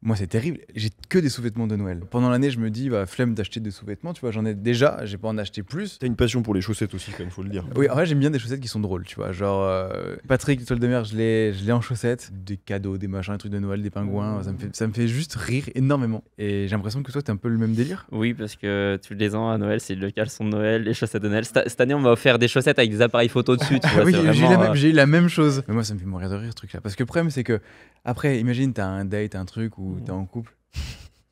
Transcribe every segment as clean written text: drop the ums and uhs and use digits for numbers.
Moi, c'est terrible. J'ai que des sous-vêtements de Noël. Pendant l'année, je me dis, bah, flemme d'acheter des sous-vêtements. Tu vois, j'en ai déjà, j'ai pas en acheter plus. T'as une passion pour les chaussettes aussi, quand même, faut le dire. Oui, en vrai, j'aime bien des chaussettes qui sont drôles, tu vois. Genre, Patrick, l'étoile de mer, je l'ai en chaussettes. Des cadeaux, des machins, des trucs de Noël, des pingouins. Ça me fait juste rire énormément. Et j'ai l'impression que toi, t'es un peu le même délire. Oui, parce que tous les ans à Noël, c'est le caleçon de Noël, les chaussettes de Noël. Cette année, on m'a offert des chaussettes avec des appareils photo dessus. Tu vois, Oui, c'est vraiment, j'ai eu la même chose. Mais moi, ça me fait mourir de rire, ce truc-là. Parce que le problème, c'est que, après, imagine, t'as un date, un truc où t'es en couple.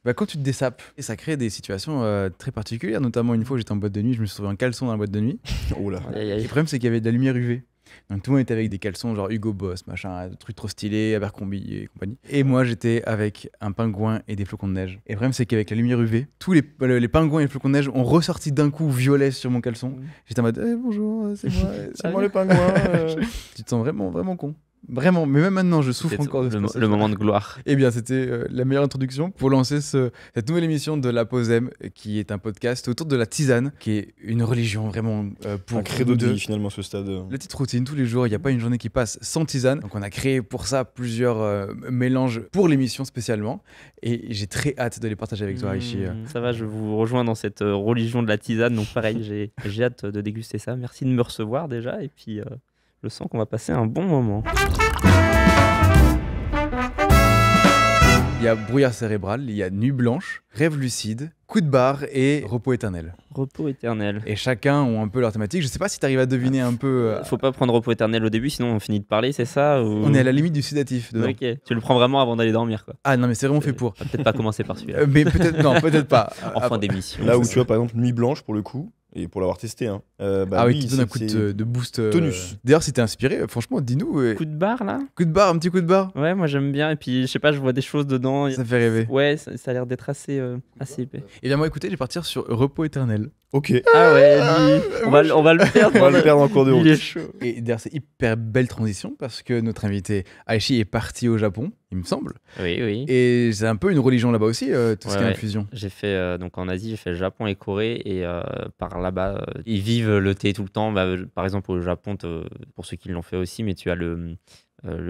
Bah, quand tu te dessapes, et ça crée des situations très particulières. Notamment, une fois, j'étais en boîte de nuit, je me suis trouvé en caleçon dans la boîte de nuit. Oh là. Aïe, aïe, Et aïe. le problème, c'est qu'il y avait de la lumière UV. Donc tout le monde était avec des caleçons genre Hugo Boss, machin, trucs trop stylés, Abercrombie et compagnie. Et moi, j'étais avec un pingouin et des flocons de neige. Et le problème, c'est qu'avec la lumière UV, tous les pingouins et les flocons de neige ont ressorti d'un coup violet sur mon caleçon. J'étais en mode bonjour, c'est moi, c'est moi le pingouin. Tu te sens vraiment, vraiment con. Vraiment, mais même maintenant, je souffre C'était encore de ce le passage. moment de gloire. Eh bien, c'était la meilleure introduction pour lancer cette nouvelle émission de La Pause M, qui est un podcast autour de la tisane, qui est une religion vraiment pour Un credo nous de deux. vie, finalement, ce stade. La petite routine, tous les jours, il n'y a pas une journée qui passe sans tisane. Donc on a créé pour ça plusieurs mélanges pour l'émission spécialement. Et j'ai très hâte de les partager avec toi, Aichi. Ça va, je vous rejoins dans cette religion de la tisane. Donc pareil, j'ai hâte de déguster ça. Merci de me recevoir déjà. Et puis, je sens qu'on va passer un bon moment. Il y a brouillard cérébral, il y a nuit blanche, rêve lucide, coup de barre et repos éternel. Repos éternel. Et chacun ont un peu leur thématique. Je sais pas si tu arrives à deviner un peu. Faut pas prendre repos éternel au début, sinon on finit de parler, c'est ça ou... On est à la limite du sédatif dedans. Ok, tu le prends vraiment avant d'aller dormir, quoi. Ah non, mais c'est vraiment fait pour. On va peut-être pas commencer par celui-là. Mais peut-être, non, peut-être pas. En fin Ah, d'émission. Là où tu vois, par exemple, Nuit Blanche, pour le coup, et pour l'avoir testé, hein, ah oui, lui, qui donne un coup de boost. Tonus. D'ailleurs, si t'es inspiré, franchement, dis-nous. Coup de barre là. Coup de barre, un petit coup de barre. Ouais, moi j'aime bien. Et puis, je sais pas, je vois des choses dedans. Ça fait rêver. Ouais, ça a l'air d'être assez épais. Et bien moi, écoutez, je vais partir sur repos éternel. Ok, Ah ouais, lui, on va le perdre. on va le perdre en cours de route. Il est chaud. Et d'ailleurs, c'est hyper belle transition parce que notre invité Aichi est parti au Japon, il me semble. Oui, oui. Et c'est un peu une religion là-bas aussi, tout ce qui est Ouais. infusion. J'ai fait donc en Asie, j'ai fait le Japon et Corée et par là-bas, ils vivent le thé tout le temps. Bah, par exemple au Japon, pour ceux qui l'ont fait aussi, mais tu as le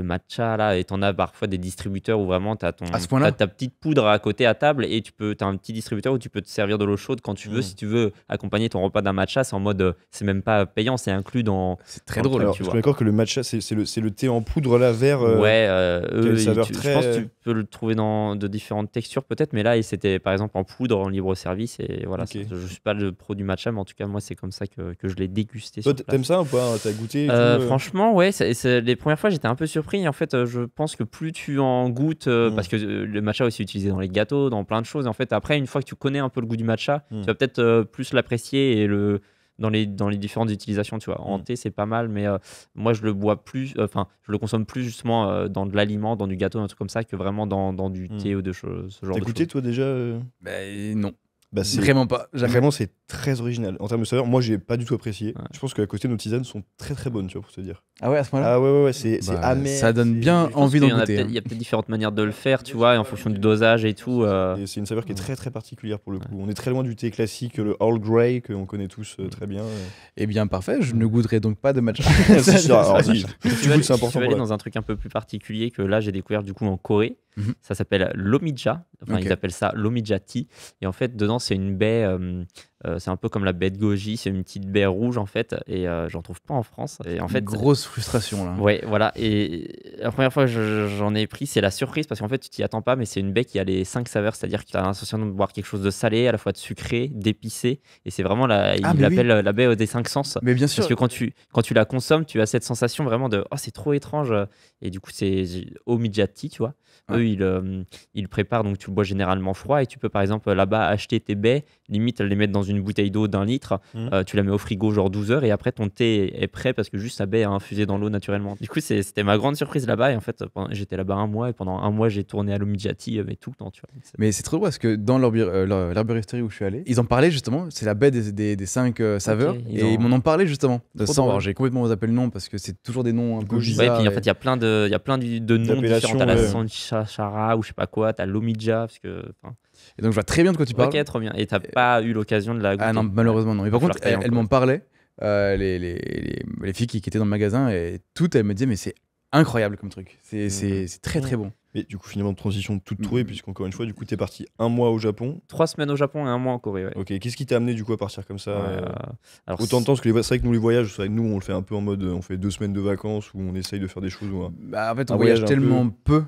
matcha là et t'en as parfois des distributeurs où vraiment t'as À ce point-là ta petite poudre à côté à table et t'as un petit distributeur où tu peux te servir de l'eau chaude quand tu veux. Si tu veux accompagner ton repas d'un matcha, c'est en mode c'est même pas payant, c'est inclus dans. C'est très dans le drôle. Alors, tu je vois. suis d'accord que le matcha, c'est le thé en poudre là, vert. Ouais, quelle saveur je très- pense que tu peux le trouver dans de différentes textures peut-être, mais là c'était par exemple en poudre en libre service et voilà. Ok. Je suis pas le pro du matcha, mais en tout cas moi c'est comme ça que je l'ai dégusté. Toi, sur place. t'aimes ça ou pas? T'as goûté et tout, Franchement, ouais, les premières fois j'étais un peu surpris. En fait, je pense que plus tu en goûtes, parce que le matcha est aussi utilisé dans les gâteaux, dans plein de choses. En fait, après, une fois que tu connais un peu le goût du matcha, tu vas peut-être plus l'apprécier et dans les différentes utilisations, tu vois. En thé, c'est pas mal, mais moi, je le bois plus, enfin, je le consomme plus justement dans de l'aliment, dans du gâteau, un truc comme ça, que vraiment dans du thé ou ce genre T'as de goûté choses. toi déjà Non, Bah, c'est vraiment pas. Jamais. Vraiment, c'est très original. En termes de saveur, moi, j'ai pas du tout apprécié. Ouais. Je pense qu'à côté, nos tisanes sont très très bonnes, tu vois, pour te dire. Ah ouais, à ce point-là. Ah ouais, c'est Bah, amer. ça donne bien c'est- Je pense envie qu'il d'en goûter. Il y a peut-être différentes manières de le faire, tu vois, et en fonction du dosage et tout. Et c'est une saveur qui est très très particulière pour le coup. On est très loin du thé classique, le Earl Grey qu'on connaît tous très bien. Eh bien, parfait. Je ne goûterai donc pas de matcha. C'est sûr, alors, si, Tu tu vas goûtes, c'est important aller pour la- dans un truc un peu plus particulier que là j'ai découvert du coup en Corée. Mhm. Ça s'appelle l'omija. Enfin, Ok. ils appellent ça l'omija tea. Et en fait, dedans, c'est une baie. C'est un peu comme la baie de goji. C'est une petite baie rouge en fait. Et j'en trouve pas en France. Et en fait, Grosse frustration là. ouais, voilà. Et la première fois que j'en ai pris, c'est la surprise parce qu'en fait, tu t'y attends pas, mais c'est une baie qui a les 5 saveurs, c'est-à-dire que tu as l'impression de boire quelque chose de salé, à la fois de sucré, d'épicé. Et c'est vraiment il mais oui. l'appelle la baie des 5 sens. Mais bien sûr. Parce que quand tu la consommes, tu as cette sensation vraiment de oh, c'est trop étrange. Et du coup, c'est omijati, tu vois. Ouais. Eux, ils le préparent, donc tu le bois généralement froid. Et tu peux par exemple là-bas acheter tes baies, limite les mettre dans une bouteille d'eau d'1 litre. Tu la mets au frigo genre 12 heures et après ton thé est prêt parce que juste la baie a infusé dans l'eau naturellement. Du coup, c'était ma grande surprise là-bas. Et en fait, j'étais là-bas 1 mois et pendant 1 mois, j'ai tourné à l'omijati mais tout le temps, tu vois. Mais c'est trop drôle parce que dans l'herboristerie où je suis allé, ils en parlaient justement. C'est la baie des 5 saveurs. Ok, Ils m'en ont parlé justement. Trop Sans, drôle. alors, j'ai complètement zappé le nom parce que c'est toujours des noms un peu Goji. Ouais, bizarres. puis en fait, il y a plein de noms D'appellations, différents. T'as la ouais. Sanchara ou je sais pas quoi, t'as l'omija, parce que. Et donc je vois très bien de quoi tu parles. Ok, trop bien. Et t'as pas eu l'occasion de la goûter? Ah non, malheureusement non. Mais par Va contre, falloir que t'ailles elles en m'en parlaient, les filles qui étaient dans le magasin, et toutes elles me disaient mais c'est incroyable comme truc. C'est très très bon. Mais du coup, finalement, transition toute trouvée, puisqu'encore une fois, du coup, t'es parti 1 mois au Japon. 3 semaines au Japon et 1 mois en Corée. Ouais. Ok, qu'est-ce qui t'a amené du coup à partir comme ça Alors, autant de temps, parce que c'est vrai que nous, les voyages, c'est vrai que nous, on le fait un peu en mode, on fait 2 semaines de vacances où on essaye de faire des choses. Bah, en fait, un on voyage voyage un tellement peu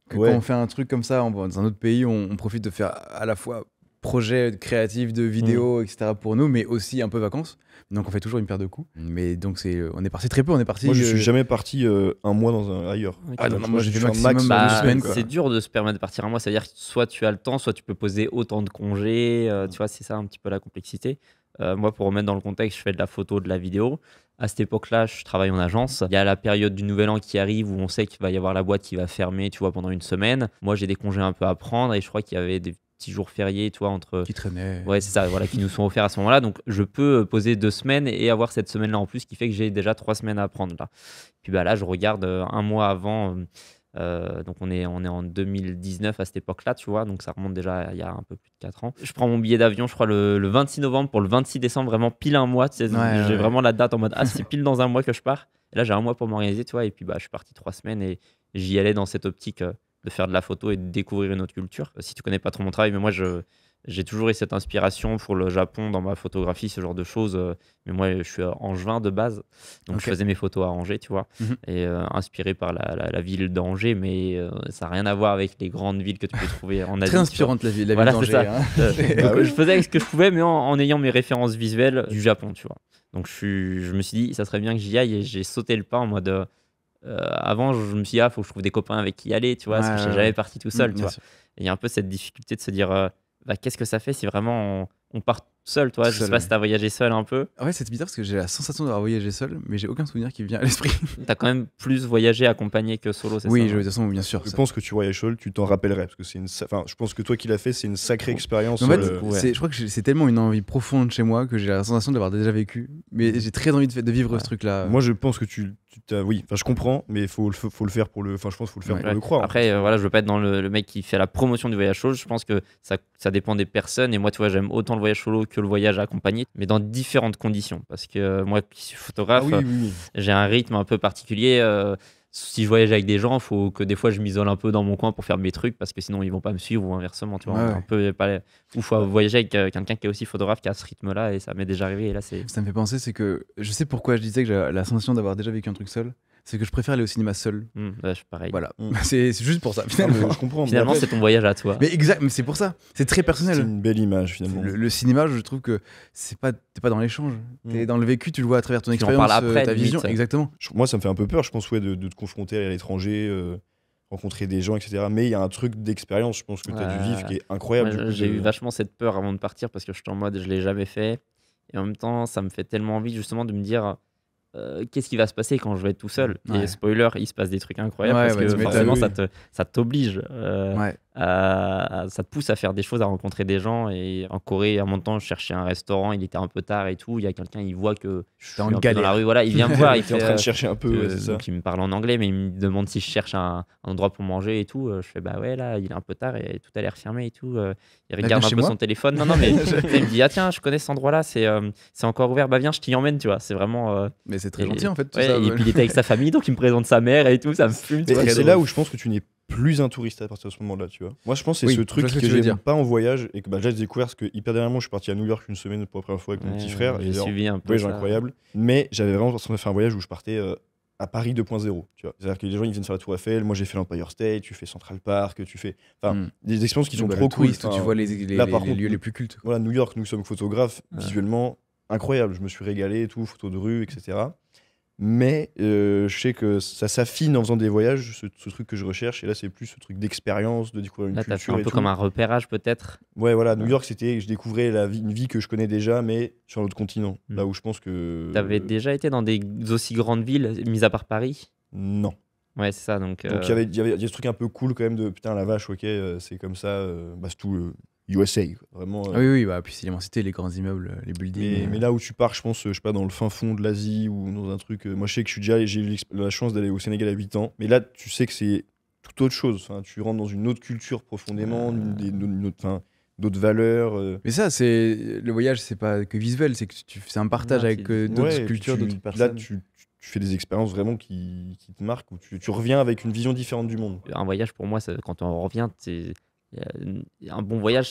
que Ouais. quand on fait un truc comme ça dans un autre pays, on profite de faire à la fois projet créatif de vidéos, etc. pour nous, mais aussi un peu vacances. Donc on fait toujours une paire de coups. Mais donc on est parti très peu, on est parti. Moi, je suis jamais parti 1 mois ailleurs. Ok. Ah non, Donc, moi j'ai fait suis un maximum max 2 Bah, semaines. Quoi. c'est dur de se permettre de partir un mois. Ça veut dire que soit tu as le temps, soit tu peux poser autant de congés. Tu vois, c'est ça un petit peu la complexité. Moi, pour remettre dans le contexte, je fais de la photo, de la vidéo. À cette époque-là, je travaille en agence. Il y a la période du Nouvel An qui arrive où on sait qu'il va y avoir la boîte qui va fermer, tu vois, pendant une semaine. Moi, j'ai des congés un peu à prendre et je crois qu'il y avait des petits jours fériés, tu vois, entre... Qui traînait. Ouais, c'est ça, voilà, qui nous sont offerts à ce moment-là. Donc, je peux poser 2 semaines et avoir cette semaine-là en plus, qui fait que j'ai déjà 3 semaines à prendre là. Puis bah, là, je regarde 1 mois avant. Donc, on est en 2019 à cette époque-là, tu vois. Donc, ça remonte déjà il y a un peu plus de 4 ans. Je prends mon billet d'avion, je crois, le 26 novembre pour le 26 décembre, vraiment pile un mois. Tu sais, j'ai vraiment la date en mode, ah, c'est pile dans un mois que je pars. Et là, j'ai 1 mois pour m'organiser, tu vois. Et puis, bah, je suis parti 3 semaines et j'y allais dans cette optique de faire de la photo et de découvrir une autre culture. Si tu connais pas trop mon travail, mais moi, j'ai toujours eu cette inspiration pour le Japon dans ma photographie, ce genre de choses. Mais moi, je suis angevin de base. Donc, je faisais mes photos à Angers, tu vois. Et inspiré par la ville d'Angers. Mais ça n'a rien à voir avec les grandes villes que tu peux trouver en Asie. Très inspirante la ville Voilà, d'Angers. c'est ça. Hein. Donc, je faisais avec ce que je pouvais, mais en ayant mes références visuelles du Japon, tu vois. Donc, je me suis dit, ça serait bien que j'y aille. Et j'ai sauté le pas en mode... avant, je me suis dit, il faut que je trouve des copains avec qui y aller, tu vois. Parce que je suis jamais parti tout seul, tu vois. Et il y a un peu cette difficulté de se dire... bah, qu'est-ce que ça fait si vraiment on part seul, toi? Je sais pas si t'as voyagé seul un peu. Ouais, c'est bizarre parce que j'ai la sensation d'avoir voyagé seul, mais j'ai aucun souvenir qui me vient à l'esprit. T'as quand même plus voyagé accompagné que solo, c'est ça? Oui, de toute façon, bien sûr. Je pense que tu voyages seul, tu t'en rappellerais parce que je pense que toi qui l'as fait, c'est une sacrée expérience. En fait, je crois que c'est tellement une envie profonde chez moi que j'ai la sensation d'avoir déjà vécu, mais j'ai très envie de vivre ce truc-là. Moi, je pense que oui, enfin, je comprends, mais faut le faire pour le. Enfin, je pense qu'il faut le faire pour le croire. Après, voilà, je veux pas être dans le mec qui fait la promotion du voyage solo. Je pense que ça dépend des personnes. Et moi, tu vois, j'aime autant le voyage solo que le voyage accompagné, mais dans différentes conditions. Parce que moi, qui suis photographe, j'ai un rythme un peu particulier. Si je voyage avec des gens, il faut que des fois je m'isole un peu dans mon coin pour faire mes trucs parce que sinon ils vont pas me suivre ou inversement, tu vois. Un peu ou faut voyager avec quelqu'un qui est aussi photographe qui a ce rythme-là et ça m'est déjà arrivé. Et là, ça me fait penser, c'est que je sais pourquoi je disais que j'ai la sensation d'avoir déjà vécu un truc seul. C'est que je préfère aller au cinéma seul. Je suis pareil. Voilà, c'est juste pour ça. Finalement, je comprends. Finalement, c'est ton voyage à toi. Mais c'est pour ça. C'est très personnel. C'est une belle image finalement. Le cinéma, je trouve que t'es pas dans l'échange. T'es dans le vécu, tu le vois à travers ton expérience, ta vision. Exactement. Moi, ça me fait un peu peur. Je pense de te confronter à l'étranger, rencontrer des gens, etc. Mais il y a un truc d'expérience, je pense que tu as dû vivre qui est incroyable. J'ai eu vachement cette peur avant de partir parce que je suis en mode je l'ai jamais fait. Et en même temps, ça me fait tellement envie justement de me dire. Qu'est-ce qui va se passer quand je vais être tout seul? Et spoiler, il se passe des trucs incroyables parce que forcément ça t'oblige, ça te pousse à faire des choses, à rencontrer des gens. Et en Corée, à un moment de temps, je cherchais un restaurant, il était un peu tard et tout. Il y a quelqu'un, il voit que je suis un peu dans la rue, voilà, il vient me voir, il est en train de chercher un peu. C'est ça. Donc il me parle en anglais, mais il me demande si je cherche un endroit pour manger et tout. Je fais bah ouais, là, il est un peu tard et tout a l'air fermé et tout. Il regarde un peu son téléphone. Non, mais il me dit ah tiens, je connais cet endroit-là, c'est encore ouvert. Bah viens, je t'y emmène, tu vois. C'est vraiment. Mais c'est très gentil en fait. Et puis il était avec sa famille, donc il me présente sa mère et tout, ça me fume. C'est là où je pense que tu n'es plus un touriste à partir de ce moment-là, tu vois. Moi, je pense que c'est ce truc que j'aime pas en voyage et que j'ai découvert parce que hyper dernièrement, je suis parti à New York une semaine pour la première fois avec mon petit frère. J'ai suivi un peu. Voyage incroyable. Mais j'avais vraiment fait un voyage où je partais à Paris 2.0, tu vois. C'est-à-dire que les gens ils viennent faire la Tour Eiffel, moi j'ai fait l'Empire State, tu fais Central Park, tu fais des expériences qui sont trop cool. Tu vois les lieux les plus cultes. Voilà, New York, nous sommes photographes, visuellement incroyable. Je me suis régalé et tout, photos de rue, etc. Mais je sais que ça s'affine en faisant des voyages, ce truc que je recherche. Et là, c'est plus ce truc d'expérience, de découvrir une culture. Là, t'as fait un peu comme un repérage, peut-être. Ouais, voilà. New York, je découvrais une vie que je connais déjà, mais sur un autre continent. Là où je pense que. T'avais déjà été dans des aussi grandes villes, mis à part Paris? Non. Ouais, c'est ça. Donc, il y avait ce truc un peu cool quand même de putain, la vache, ok, c'est comme ça. C'est tout. USA, vraiment. Oui, bah, puis c'est l'immensité, les grands immeubles, les buildings. Mais là où tu pars, je pense, je sais pas, dans le fin fond de l'Asie ou dans un truc. Moi, je sais que j'ai eu la chance d'aller au Sénégal à 8 ans. Mais là, tu sais que c'est tout autre chose. Enfin, tu rentres dans une autre culture profondément, d'autres valeurs. Mais ça, le voyage, c'est pas que visuel, c'est que c'est un partage avec d'autres cultures, d'autres personnes. Là, tu tu fais des expériences vraiment qui te marquent, où tu reviens avec une vision différente du monde. Un voyage, pour moi, quand on revient, un bon voyage,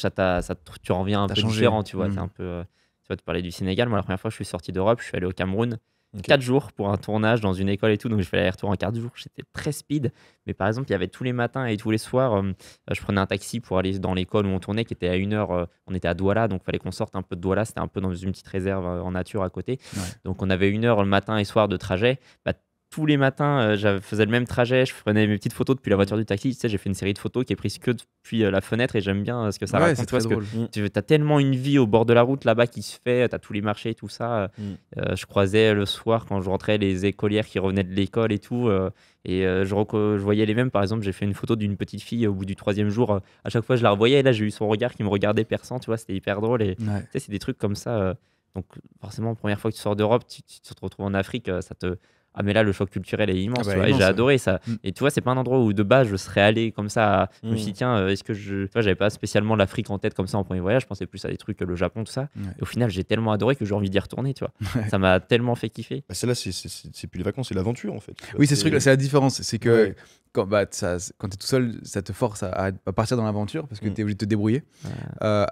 tu reviens un T'as peu changé. différent, tu vois. Mm. C'est un peu, tu vois, tu parlais du Sénégal. Moi, la première fois que je suis sorti d'Europe, je suis allé au Cameroun. Ok. 4 jours pour un tournage dans une école et tout, donc je fais l'aller-retour en 4 jours. J'étais très speed, mais par exemple, il y avait tous les matins et tous les soirs, je prenais un taxi pour aller dans l'école où on tournait, qui était à 1 heure. On était à Douala, donc il fallait qu'on sorte un peu de Douala. C'était un peu dans une petite réserve en nature à côté. Ouais. Donc on avait 1 heure le matin et soir de trajet. Bah, tous les matins, je faisais le même trajet, je prenais mes petites photos depuis la voiture du taxi. Tu sais, j'ai fait une série de photos qui est prise que depuis la fenêtre et j'aime bien ce que ça Ouais, raconte. c'est Tu vois, très parce que drôle. tu as tellement une vie au bord de la route là-bas qui se fait, tu as tous les marchés, tout ça. Je croisais le soir quand je rentrais les écolières qui revenaient de l'école et tout. Je voyais les mêmes. Par exemple, j'ai fait une photo d'une petite fille au bout du 3e jour. À chaque fois, je la revoyais et là, j'ai eu son regard qui me regardait perçant. Tu vois, c'était hyper drôle. Et tu Ouais. sais, c'est des trucs comme ça. Donc, forcément, première fois que tu sors d'Europe, tu te retrouves en Afrique, ça te. Ah, mais là, le choc culturel est immense. Ah bah, Tu vois, et immense, j'ai ouais. adoré ça. Mm. Et tu vois, c'est pas un endroit où de base je serais allé comme ça. Je me suis dit, Mm. tiens, est-ce que je. Tu vois, j'avais pas spécialement l'Afrique en tête comme ça en premier voyage. Je pensais plus à des trucs, le Japon, tout ça. Ouais. Et au final, j'ai tellement adoré que j'ai envie d'y retourner. Tu vois, Ouais. ça m'a tellement fait kiffer. Bah, celle-là, c'est plus les vacances, c'est l'aventure en fait. Oui, c'est ce truc-là, c'est la différence. C'est que Ouais. quand tu es tout seul, ça te force à partir dans l'aventure parce que Mm. tu es obligé de te débrouiller. Ouais.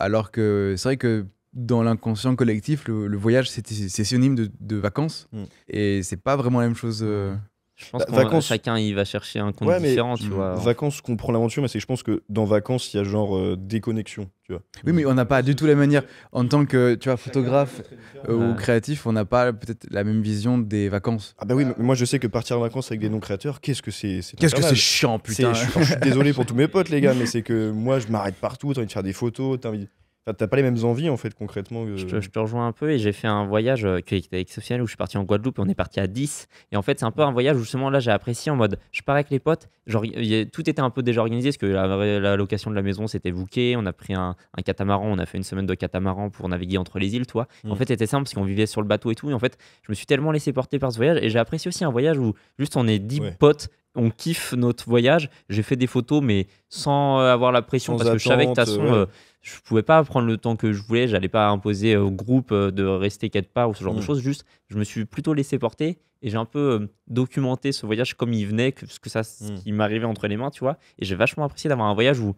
Alors que c'est vrai que dans l'inconscient collectif, le voyage, c'est synonyme de vacances. Mm. Et c'est pas vraiment la même chose. Je pense Bah, que vacances- chacun il va chercher un compte Ouais, mais- différent. Tu vois. Vacances comprend l'aventure, mais c'est que je pense que dans vacances, il y a genre déconnexion, tu vois. Oui, mais on n'a pas du tout la manière. En tant que tu vois, photographe ou Ouais. créatif, on n'a pas peut-être la même vision des vacances. Ah bah oui, mais moi je sais que partir en vacances avec des non-créateurs, qu'est-ce que c'est Qu'est-ce que infernal. c'est chiant, putain. Je suis désolé pour tous mes potes, les gars, mais c'est que moi je m'arrête partout, t'as envie de faire des photos, t'as pas les mêmes envies en fait concrètement. Je te rejoins un peu et j'ai fait un voyage qui était exceptionnel où je suis parti en Guadeloupe et on est parti à 10. Et en fait, c'est un peu un voyage où justement là j'ai apprécié en mode je pars avec les potes. Genre, tout était un peu déjà organisé parce que la location de la maison c'était booké. On a pris un catamaran, on a fait une semaine de catamaran pour naviguer entre les îles, toi. En fait, c'était simple parce qu'on vivait sur le bateau et tout. Et en fait, je me suis tellement laissé porter par ce voyage et j'ai apprécié aussi un voyage où juste on est 10 Ouais. potes. On kiffe notre voyage. J'ai fait des photos, mais sans avoir la pression Sans parce que je savais que de toute attente, façon, ouais. je pouvais pas prendre le temps que je voulais, j'allais pas imposer au groupe de rester quelque part ou ce genre de choses. Juste, je me suis plutôt laissé porter et j'ai un peu documenté ce voyage comme il venait, ce qui m'arrivait entre les mains, tu vois. Et j'ai vachement apprécié d'avoir un voyage où,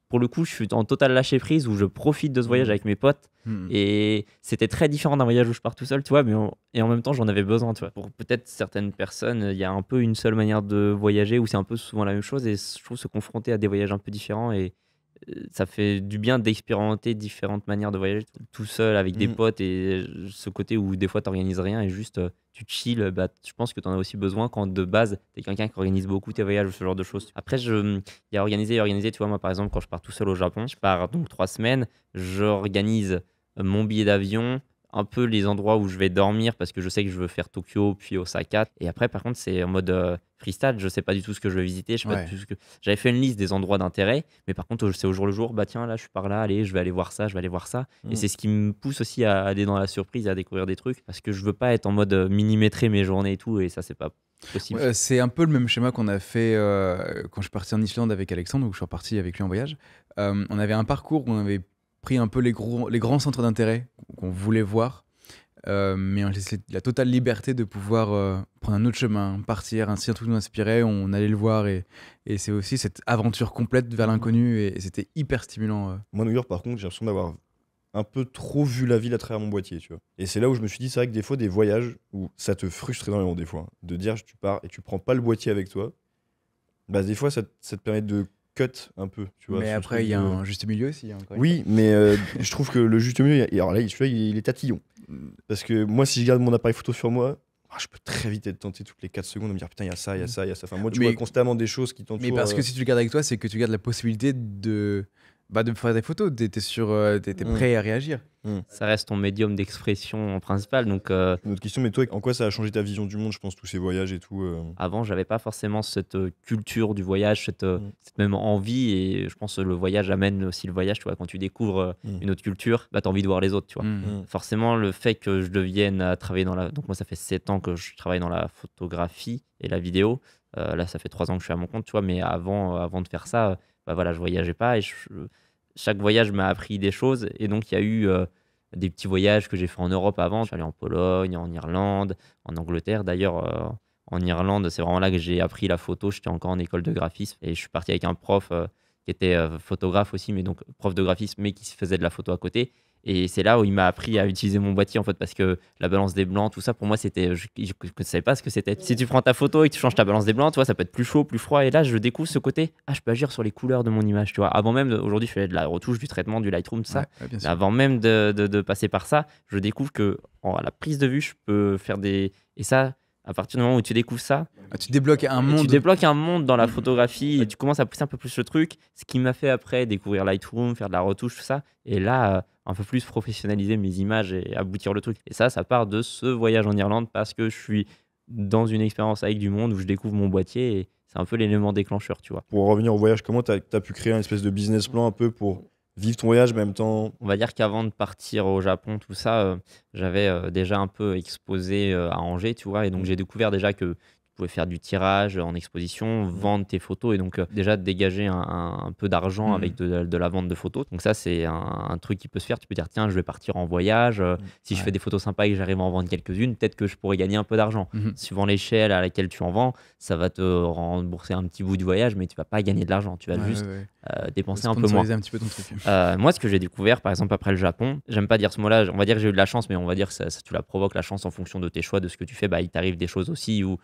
pour le coup, je suis en total lâcher prise, où je profite de ce voyage avec mes potes. Hmm. Et c'était très différent d'un voyage où je pars tout seul, tu vois, et en même temps, j'en avais besoin, tu vois. Pour peut-être certaines personnes, il y a un peu une seule manière de voyager où c'est un peu souvent la même chose. Et je trouve se confronter à des voyages un peu différents et ça fait du bien d'expérimenter différentes manières de voyager tout seul avec des potes et ce côté où des fois tu n'organises rien et juste tu chill. Bah, je pense que tu en as aussi besoin quand de base tu es quelqu'un qui organise beaucoup tes voyages ou ce genre de choses. Après, il y a organiser, tu vois. Moi, par exemple, quand je pars tout seul au Japon, je pars donc 3 semaines, j'organise mon billet d'avion, un peu les endroits où je vais dormir parce que je sais que je veux faire Tokyo puis Osaka. Et après, par contre, c'est en mode freestyle. Je sais pas du tout ce que je veux visiter. Je sais pas Ouais. du tout ce que... J'avais fait une liste des endroits d'intérêt, mais par contre, c'est au jour le jour. Bah tiens, là, je suis par là. Allez, je vais aller voir ça, je vais aller voir ça. Et c'est ce qui me pousse aussi à aller dans la surprise, à découvrir des trucs parce que je veux pas être en mode millimétrer mes journées et tout. Et ça, c'est pas possible. Ouais, c'est un peu le même schéma qu'on a fait quand je suis parti en Islande avec Alexandre, où je suis reparti avec lui en voyage. On avait un parcours où on avait pris un peu les grands centres d'intérêt qu'on voulait voir, mais on laissait la totale liberté de pouvoir prendre un autre chemin, partir, si un truc nous inspirait, on allait le voir, et c'est aussi cette aventure complète vers l'inconnu, et c'était hyper stimulant. Moi, New York, par contre, j'ai l'impression d'avoir un peu trop vu la ville à travers mon boîtier, tu vois. Et c'est là où je me suis dit, c'est vrai que des fois, des voyages où ça te frustre énormément, des fois, hein, de dire tu pars et tu prends pas le boîtier avec toi, bah des fois, ça te permet de cut un peu, tu vois. Mais sur ce après, truc il y a de- un juste milieu aussi. Encore une Oui, mais je trouve que le juste milieu, alors là, celui-là, il est tatillon. Parce que moi, si je garde mon appareil photo sur moi, je peux très vite être tenté toutes les 4 secondes de me dire putain, il y a ça, il y a ça, il y a ça. Enfin, moi, tu Mais- vois constamment des choses qui t'entourent. Mais parce que si tu le gardes avec toi, c'est que tu gardes la possibilité de faire des photos. T'es prêt à réagir. Ça reste ton médium d'expression principal. Donc, Une autre question, mais toi, en quoi ça a changé ta vision du monde, je pense, tous ces voyages et tout avant, j'avais pas forcément cette culture du voyage, cette même envie. Et je pense que le voyage amène aussi le voyage. Tu vois, quand tu découvres une autre culture, bah, tu as envie de voir les autres. Tu vois. Forcément, le fait que je devienne à travailler dans la... Donc moi, ça fait 7 ans que je travaille dans la photographie et la vidéo. Là, ça fait 3 ans que je suis à mon compte, tu vois. Mais avant de faire ça, bah, voilà, je voyageais pas. Et chaque voyage m'a appris des choses. Et donc, il y a eu des petits voyages que j'ai fait en Europe avant. Je suis allé en Pologne, en Irlande, en Angleterre. D'ailleurs, en Irlande, c'est vraiment là que j'ai appris la photo. J'étais encore en école de graphisme et je suis parti avec un prof qui était photographe aussi, mais donc prof de graphisme, mais qui faisait de la photo à côté. Et c'est là où il m'a appris à utiliser mon boîtier, en fait, parce que la balance des blancs, tout ça, pour moi, c'était, je ne savais pas ce que c'était. Si tu prends ta photo et que tu changes ta balance des blancs, tu vois, ça peut être plus chaud, plus froid. Et là, je découvre ce côté, je peux agir sur les couleurs de mon image, tu vois. Avant même, aujourd'hui, je fais de la retouche, du traitement, du Lightroom, tout ça. Ouais, bien sûr. Avant même de passer par ça, je découvre que à la prise de vue, je peux faire des. Et ça, à partir du moment où tu découvres ça, Tu débloques un monde. tu débloques un monde dans la photographie et tu commences à pousser un peu plus le truc, ce qui m'a fait après découvrir Lightroom, faire de la retouche, tout ça. Et là, un peu plus professionnaliser mes images et aboutir le truc. Et ça part de ce voyage en Irlande parce que je suis dans une expérience avec du monde où je découvre mon boîtier et c'est un peu l'élément déclencheur, tu vois. Pour revenir au voyage, comment tu as pu créer une espèce de business plan un peu pour vivre ton voyage, mais en même temps. On va dire qu'avant de partir au Japon, tout ça, j'avais déjà un peu exposé à Angers, tu vois. Et donc, j'ai découvert déjà que tu pouvais faire du tirage en exposition, vendre tes photos et donc déjà dégager un peu d'argent avec de la vente de photos. Donc ça, c'est un truc qui peut se faire. Tu peux dire, tiens, je vais partir en voyage. Si je fais des photos sympas et que j'arrive à en vendre quelques-unes, peut-être que je pourrais gagner un peu d'argent. Suivant l'échelle à laquelle tu en vends, ça va te rembourser un petit bout du voyage, mais tu vas pas gagner de l'argent. Tu vas juste dépenser un peu moins. Un petit peu ton truc. Moi, ce que j'ai découvert, par exemple, après le Japon, j'aime pas dire ce mot-là, on va dire que j'ai eu de la chance, mais on va dire que tu la provoques la chance en fonction de tes choix, de ce que tu fais. Il t'arrive des choses aussi où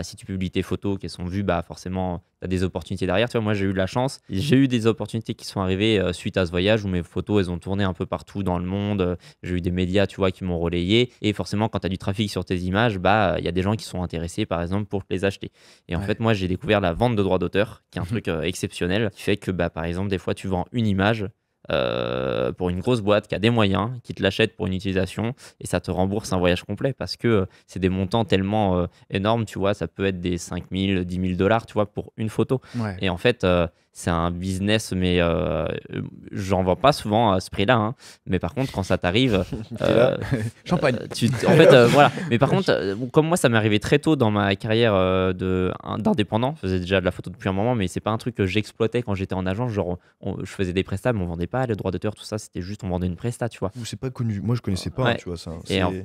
si tu publies tes photos qui sont vues, forcément, tu as des opportunités derrière. Tu vois, moi, j'ai eu de la chance. J'ai eu des opportunités qui sont arrivées suite à ce voyage où mes photos, elles ont tourné un peu partout dans le monde. J'ai eu des médias, tu vois, qui m'ont relayé. Et forcément, quand tu as du trafic sur tes images, il y a des gens qui sont intéressés, par exemple, pour les acheter. Et en fait, moi, j'ai découvert la vente de droits d'auteur, qui est un truc exceptionnel, qui fait que, par exemple, des fois, tu vends une image pour une grosse boîte qui a des moyens, qui te l'achète pour une utilisation et ça te rembourse un voyage complet parce que c'est des montants tellement énormes, tu vois, ça peut être des 5 000, 10 000 $, tu vois, pour une photo. Et en fait, c'est un business, mais j'en vends pas souvent à ce prix-là. Hein. Mais par contre, quand ça t'arrive, champagne. En fait, voilà. Mais par contre, comme moi, ça m'est arrivé très tôt dans ma carrière d'indépendant. Je faisais déjà de la photo depuis un moment, mais c'est pas un truc que j'exploitais quand j'étais en agence. Genre, je faisais des prestats, mais on vendait pas les droits d'auteur, tout ça. C'était juste, on vendait une presta, tu vois. C'est pas connu. Moi, je connaissais pas, tu vois ça.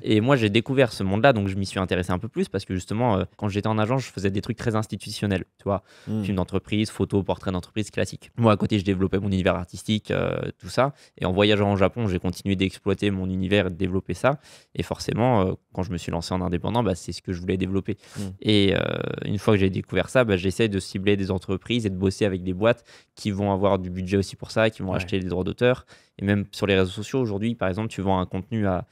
Et moi, j'ai découvert ce monde-là, donc je m'y suis intéressé un peu plus parce que justement, quand j'étais en agence, je faisais des trucs très institutionnels, tu vois, films d'entreprise, photos, portraits d'entreprise classiques. Moi, à côté, je développais mon univers artistique, tout ça. Et en voyageant au Japon, j'ai continué d'exploiter mon univers et de développer ça. Et forcément, quand je me suis lancé en indépendant, c'est ce que je voulais développer. Et une fois que j'ai découvert ça, j'essaie de cibler des entreprises et de bosser avec des boîtes qui vont avoir du budget aussi pour ça, qui vont acheter des droits d'auteur. Et même sur les réseaux sociaux, aujourd'hui, par exemple, tu vends un contenu à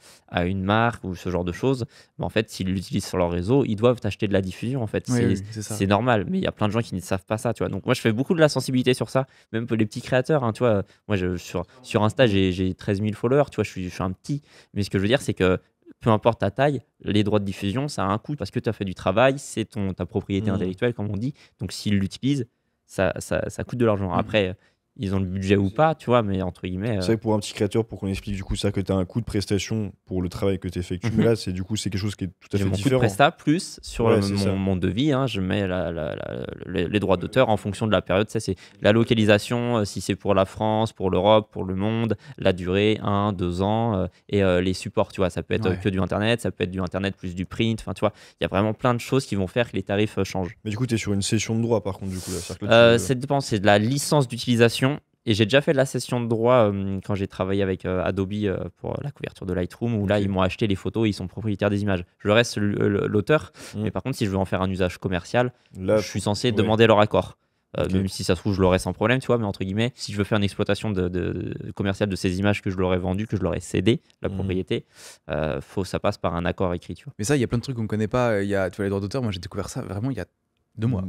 une marque ou ce genre de choses. En fait, s'ils l'utilisent sur leur réseau, ils doivent t'acheter de la diffusion. En fait, c'est normal. Mais il y a plein de gens qui ne savent pas ça, tu vois. Donc moi, je fais beaucoup de la sensibilité sur ça. Même pour les petits créateurs, hein, tu vois. Moi, sur Insta, j'ai 13 000 followers. Tu vois, je suis un petit. Mais ce que je veux dire, c'est que peu importe ta taille, les droits de diffusion, ça a un coût parce que tu as fait du travail, c'est ta propriété intellectuelle, comme on dit. Donc s'ils l'utilisent, ça coûte de l'argent. Après, ils ont le budget ou pas, tu vois, mais entre guillemets. C'est vrai que pour un petit créateur, pour qu'on explique du coup ça, que tu as un coût de prestation pour le travail que tu effectues, mais là, c'est quelque chose qui est tout à fait différent. différent. Coût de presta plus sur mon devis, hein, je mets les droits d'auteur en fonction de la période. Ça, c'est la localisation, si c'est pour la France, pour l'Europe, pour le monde, la durée, 1, 2 ans, et les supports, tu vois, ça peut être que du Internet, ça peut être du Internet plus du print, enfin, tu vois, il y a vraiment plein de choses qui vont faire que les tarifs changent. Mais du coup, tu es sur une session de droit, par contre, du coup. Ça dépend, c'est de la licence d'utilisation. Et j'ai déjà fait de la session de droit quand j'ai travaillé avec Adobe pour la couverture de Lightroom, où là, ils m'ont acheté les photos et ils sont propriétaires des images. Je reste l'auteur, mais par contre, si je veux en faire un usage commercial, là, je suis censé demander leur accord. Même si ça se trouve, je l'aurais sans problème, tu vois, mais entre guillemets, si je veux faire une exploitation commerciale de ces images que je leur ai vendues, que je leur ai cédé, la propriété, ça passe par un accord écrit, tu vois. Mais ça, il y a plein de trucs qu'on ne connaît pas. Tu vois, les droits d'auteur, moi, j'ai découvert ça vraiment il y a 2 mois.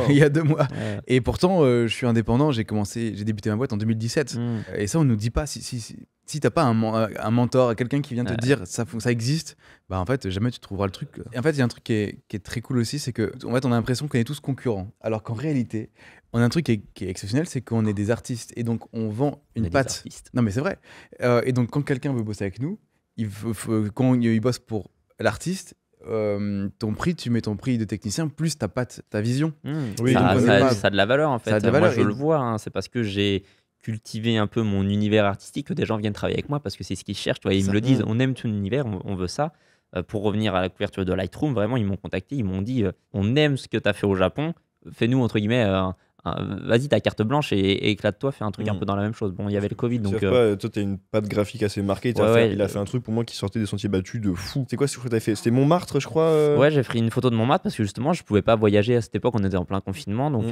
Il y a 2 mois. Et pourtant, je suis indépendant, j'ai débuté ma boîte en 2017. Et ça, on nous dit pas, si t'as pas un mentor, quelqu'un qui vient te dire ça existe, en fait, jamais tu trouveras le truc. Et en fait, il y a un truc qui est très cool aussi, c'est que en fait, on a l'impression qu'on est tous concurrents. Alors qu'en réalité, on a un truc qui est exceptionnel, c'est qu'on est des artistes. Et donc, on vend une patte. Non, mais c'est vrai. Et donc, quand quelqu'un veut bosser avec nous, quand il bosse pour l'artiste, ton prix, tu mets ton prix de technicien plus ta patte, ta vision. Oui, ça a de la valeur en fait. Ça a de la valeur. Moi, je le vois, hein, c'est parce que j'ai cultiver un peu mon univers artistique, que des gens viennent travailler avec moi parce que c'est ce qu'ils cherchent. Tu vois, ils me le disent, on aime ton univers, on veut ça. Pour revenir à la couverture de Lightroom, vraiment, ils m'ont contacté, ils m'ont dit on aime ce que tu as fait au Japon, fais-nous, entre guillemets, vas-y, ta carte blanche et éclate-toi, fais un truc un peu dans la même chose. Bon, il y avait le Covid, donc. Toi, t'as une patte graphique assez marquée. Il a fait un truc pour moi qui sortait des sentiers battus de fou. C'est quoi ce que t'avais fait? C'était Montmartre, je crois. Ouais, j'ai pris une photo de Montmartre parce que justement, je pouvais pas voyager à cette époque, on était en plein confinement, donc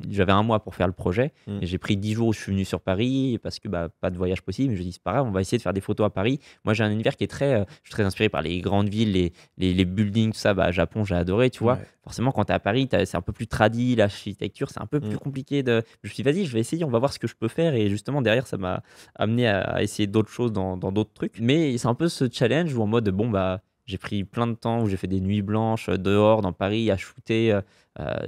j'avais un mois pour faire le projet. Et j'ai pris 10 jours où je suis venu sur Paris parce que pas de voyage possible. Je me dis, c'est pas grave, on va essayer de faire des photos à Paris. Moi, j'ai un univers qui est je suis très inspiré par les grandes villes, les buildings, tout ça. Japon, j'ai adoré, tu vois. Forcément, quand t'es à Paris, c'est un peu plus tradit, l'architecture, c'est un peu plus compliqué de. Je me suis dit, vas-y, je vais essayer, on va voir ce que je peux faire. Et justement, derrière, ça m'a amené à essayer d'autres choses dans d'autres trucs. Mais c'est un peu ce challenge où en mode, j'ai pris plein de temps, où j'ai fait des nuits blanches dehors dans Paris à shooter.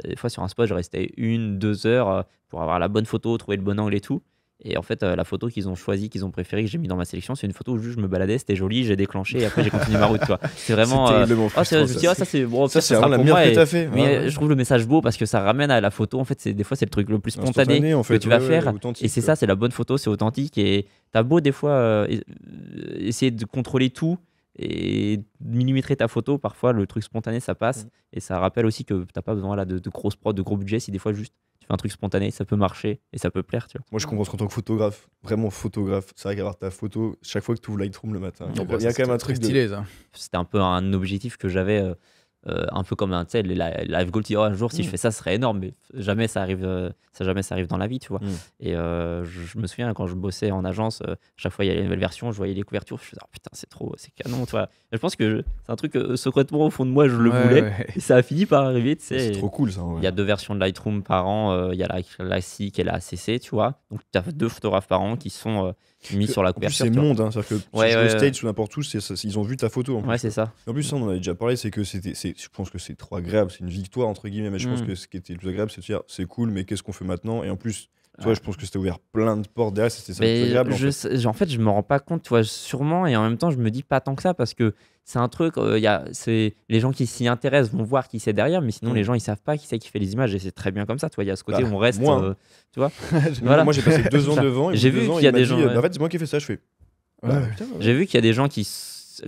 Des fois, sur un spot, je restais 1-2 heures pour avoir la bonne photo, trouver le bon angle et tout. Et en fait, la photo qu'ils ont choisie, qu'ils ont préférée, que j'ai mis dans ma sélection, c'est une photo où juste je me baladais, c'était joli, j'ai déclenché et après j'ai continué ma route. Tu vois. C'est vraiment. Je me suis dit, ça c'est bon, ça, c'est vraiment la meilleure que t'as fait. Mais je trouve le message beau parce que ça ramène à la photo. En fait, des fois, c'est le truc le plus spontané en fait, que tu vas faire. Et c'est ça, c'est la bonne photo, c'est authentique. Et t'as beau des fois essayer de contrôler tout et millimétrer ta photo, parfois le truc spontané ça passe. Et ça rappelle aussi que t'as pas besoin de grosses prods, de gros budgets. Si des fois juste un truc spontané, ça peut marcher et ça peut plaire, tu vois. Moi, je comprends qu'en tant que photographe, vraiment photographe, c'est vrai qu'avoir ta photo, chaque fois que tu ouvres Lightroom le matin, il y a quand même un truc stylé, ça. C'était un peu un objectif que j'avais, un peu comme un live goal. Un jour, si je fais ça, ce serait énorme, mais jamais ça arrive dans la vie, tu vois. Et je me souviens quand je bossais en agence, chaque fois il y avait une nouvelle version, je voyais les couvertures, je faisais putain, c'est canon, tu vois. Et je pense que c'est un truc secrètement au fond de moi, je le voulais. Et ça a fini par arriver, tu sais. C'est trop cool ça. Il y a 2 versions de Lightroom par an, il y a la classique et la ACC, tu vois. Donc tu as 2 photographes par an qui sont mis sur la couverture. C'est monde, hein, c'est-à-dire que si tu veux stage ou n'importe où, ils ont vu ta photo. Ouais, c'est ça. En plus, ça, on en avait déjà parlé, c'est que je pense que c'est trop agréable, c'est une victoire entre guillemets, mais je pense que ce qui était le plus agréable, c'est de dire c'est cool, mais qu'est-ce qu'on fait maintenant? Et en plus, tu vois, je pense que c'était ouvert plein de portes derrière, c'était ça le plus agréable. En fait, je me rends pas compte, tu vois, sûrement, et en même temps, je me dis pas tant que ça parce que c'est un truc, les gens qui s'y intéressent vont voir qui c'est derrière, mais sinon les gens ils savent pas qui c'est qui fait les images et c'est très bien comme ça, tu vois, il y a ce côté où on reste, tu vois. Voilà. Moi j'ai passé 2 ans devant, et j'ai vu qu'il y a des gens. En fait, c'est moi qui ai fait ça, je fais. J'ai vu qu'il y a des gens qui,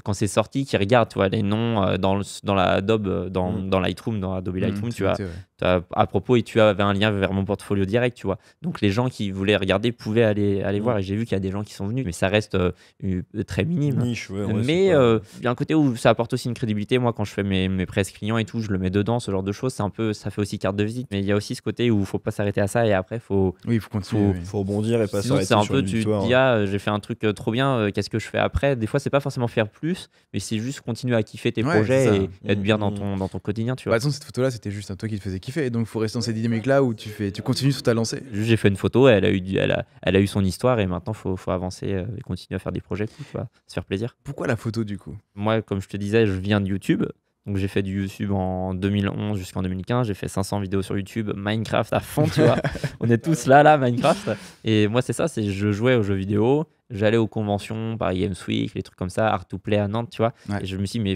quand c'est sorti, qui regardent, tu vois, les noms dans la Adobe, dans Lightroom, dans Adobe Lightroom, tu vois. À propos, et tu avais un lien vers mon portfolio direct, tu vois. Donc les gens qui voulaient regarder pouvaient aller voir. Et j'ai vu qu'il y a des gens qui sont venus, mais ça reste très minime. Niche, mais il y a un côté où ça apporte aussi une crédibilité. Moi, quand je fais mes presse clients et tout, je le mets dedans, ce genre de choses. Ça fait aussi carte de visite. Mais il y a aussi ce côté où il faut pas s'arrêter à ça et après faut continuer. Faut rebondir et pas s'arrêter. C'est un sur peu, une tu victoire, te dis, j'ai fait un truc trop bien. Qu'est-ce que je fais après? Des fois, c'est pas forcément faire plus, mais c'est juste continuer à kiffer tes projets et être bien dans ton quotidien, tu vois. Par exemple, cette photo-là, c'était juste un toi qui te faisait kiffer. Et donc, il faut rester dans cette dynamique-là où tu continues sur ta lancée. J'ai fait une photo, elle a eu son histoire et maintenant, faut avancer et continuer à faire des projets, tu vois, se faire plaisir. Pourquoi la photo, du coup? Moi, comme je te disais, je viens de YouTube. Donc j'ai fait du YouTube en 2011 jusqu'en 2015. J'ai fait 500 vidéos sur YouTube, Minecraft à fond, tu vois. On est tous là, Minecraft. Et moi, c'est ça, je jouais aux jeux vidéo. J'allais aux conventions, Paris Games Week, les trucs comme ça, Art to Play à Nantes, tu vois. Et je me suis dit, mais